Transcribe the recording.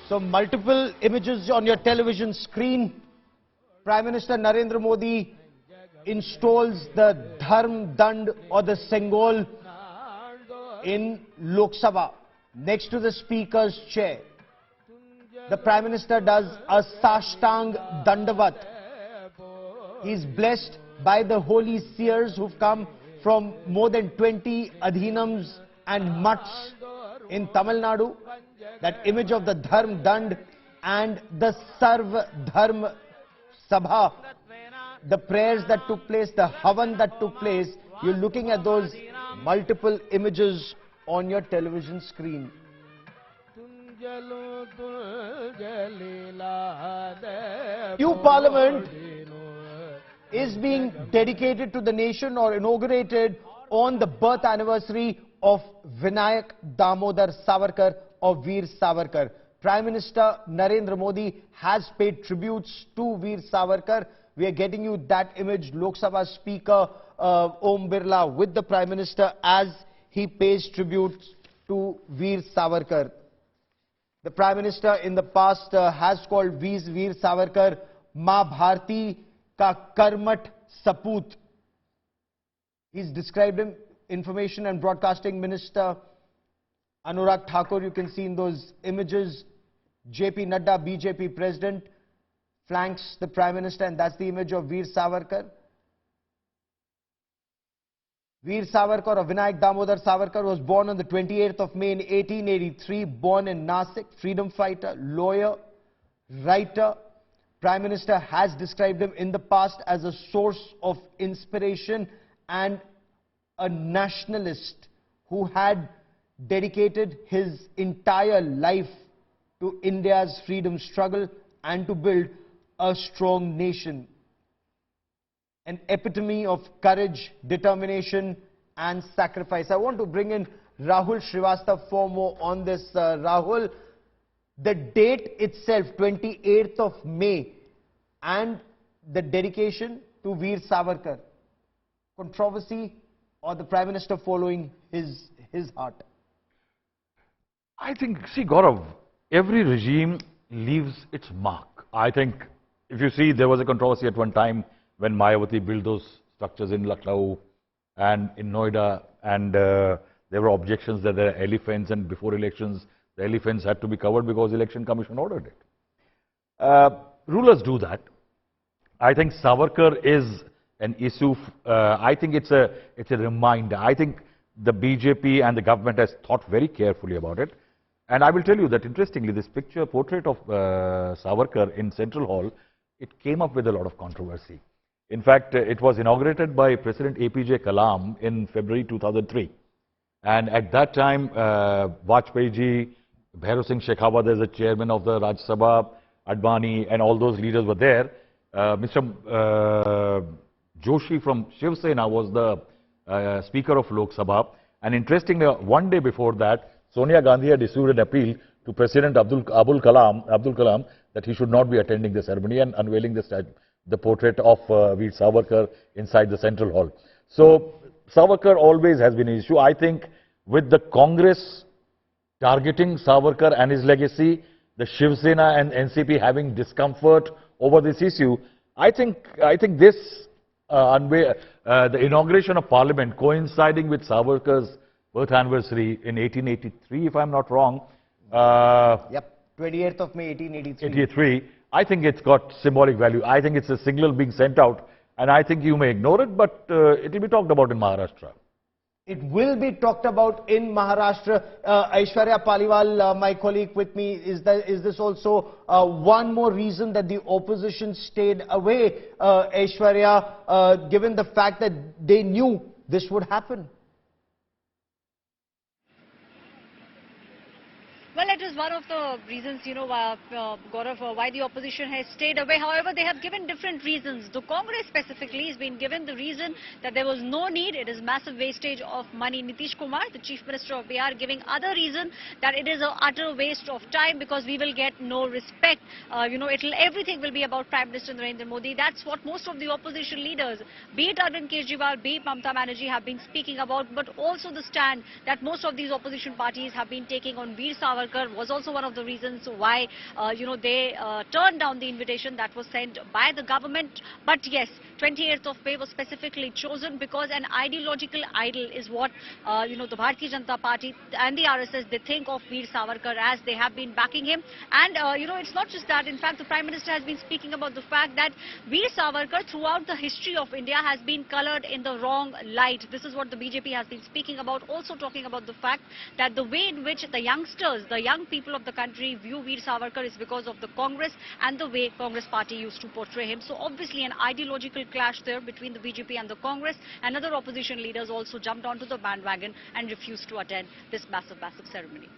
So multiple images on your television screen. Prime Minister Narendra Modi installs the Dand or the Sengol in Lok Sabha next to the Speaker's chair. The Prime Minister does a Sashtang Dandavat. He's blessed by the holy seers who've come from more than 20 Adheenams and mutts in Tamil Nadu. That image of the Dharm Dand and the Sarv Dharm Sabha, the prayers that took place, the Havan that took place, you're looking at those multiple images on your television screen. New Parliament is being dedicated to the nation or inaugurated on the birth anniversary of Vinayak Damodar Savarkar or Veer Savarkar. Prime Minister Narendra Modi has paid tributes to Veer Savarkar. We are getting you that image. Lok Sabha Speaker Om Birla with the Prime Minister as he pays tributes to Veer Savarkar. The Prime Minister in the past has called Veer Savarkar Ma Bharti Ka Karmat Saput. He's described him. Information and Broadcasting Minister Anurag Thakur, you can see in those images. JP Nadda, BJP President, flanks the Prime Minister, and that's the image of Veer Savarkar. Veer Savarkar or Vinayak Damodar Savarkar was born on the 28th of May in 1883, born in Nasik, freedom fighter, lawyer, writer. Prime Minister has described him in the past as a source of inspiration and a nationalist who had dedicated his entire life to India's freedom struggle and to build a strong nation. An epitome of courage, determination and sacrifice. I want to bring in Rahul Srivastava for more on this. Rahul, the date itself, 28th of May, and the dedication to Veer Savarkar. Controversy or the Prime Minister following his heart? I think, see Gaurav, every regime leaves its mark. I think, if you see, there was a controversy at one time when Mayawati built those structures in Lucknow and in Noida, and there were objections that there are elephants, and before elections, the elephants had to be covered because Election Commission ordered it. Rulers do that. I think Savarkar is an issue. I think it's a reminder. I think the BJP and the government has thought very carefully about it. And I will tell you that, interestingly, this portrait of Savarkar in Central Hall, it came up with a lot of controversy. In fact, it was inaugurated by President APJ Kalam in February 2003. And at that time, Vajpayee ji, Bhairav Singh Shekhawat as the chairman of the Rajya Sabha, Advani, and all those leaders were there. Mr. Joshi from Shiv Sena was the Speaker of Lok Sabha. And interestingly, one day before that, Sonia Gandhi had issued an appeal to President Abdul Kalam that he should not be attending the ceremony and unveiling the portrait of Veer Savarkar inside the Central Hall. So Savarkar always has been an issue. I think with the Congress targeting Savarkar and his legacy, the Shiv Sena and NCP having discomfort over this issue, I think this the inauguration of Parliament coinciding with Savarkar's birth anniversary in 1883, if I'm not wrong. Yep, 28th of May 1883. I think it's got symbolic value. I think it's a signal being sent out, and I think you may ignore it, but it will be talked about in Maharashtra. It will be talked about in Maharashtra. Aishwarya Paliwal, my colleague with me, is this also one more reason that the opposition stayed away, Aishwarya, given the fact that they knew this would happen? Well, it is one of the reasons, Gaurav, why the opposition has stayed away. However, they have given different reasons. The Congress specifically has been given the reason that there was no need. It is massive wastage of money. Nitish Kumar, the Chief Minister of Bihar, giving other reason that it is an utter waste of time because we will get no respect. Everything will be about Prime Minister Narendra Modi. That's what most of the opposition leaders, be it Arvind Kejriwal, be it Mamata Banerjee, have been speaking about, but also the stand that most of these opposition parties have been taking on Veer Savarkar Savarkar was also one of the reasons why, they turned down the invitation that was sent by the government. But yes, 28th of May was specifically chosen because an ideological idol is what, the Bharatiya Janata Party and the RSS, they think of Veer Savarkar as. They have been backing him. And, it's not just that. In fact, the Prime Minister has been speaking about the fact that Veer Savarkar throughout the history of India has been colored in the wrong light. This is what the BJP has been speaking about. Also talking about the fact that the way in which the youngsters, the young people of the country view Veer Savarkar is because of the Congress and the way Congress party used to portray him. So obviously an ideological clash there between the BJP and the Congress, and other opposition leaders also jumped onto the bandwagon and refused to attend this massive ceremony.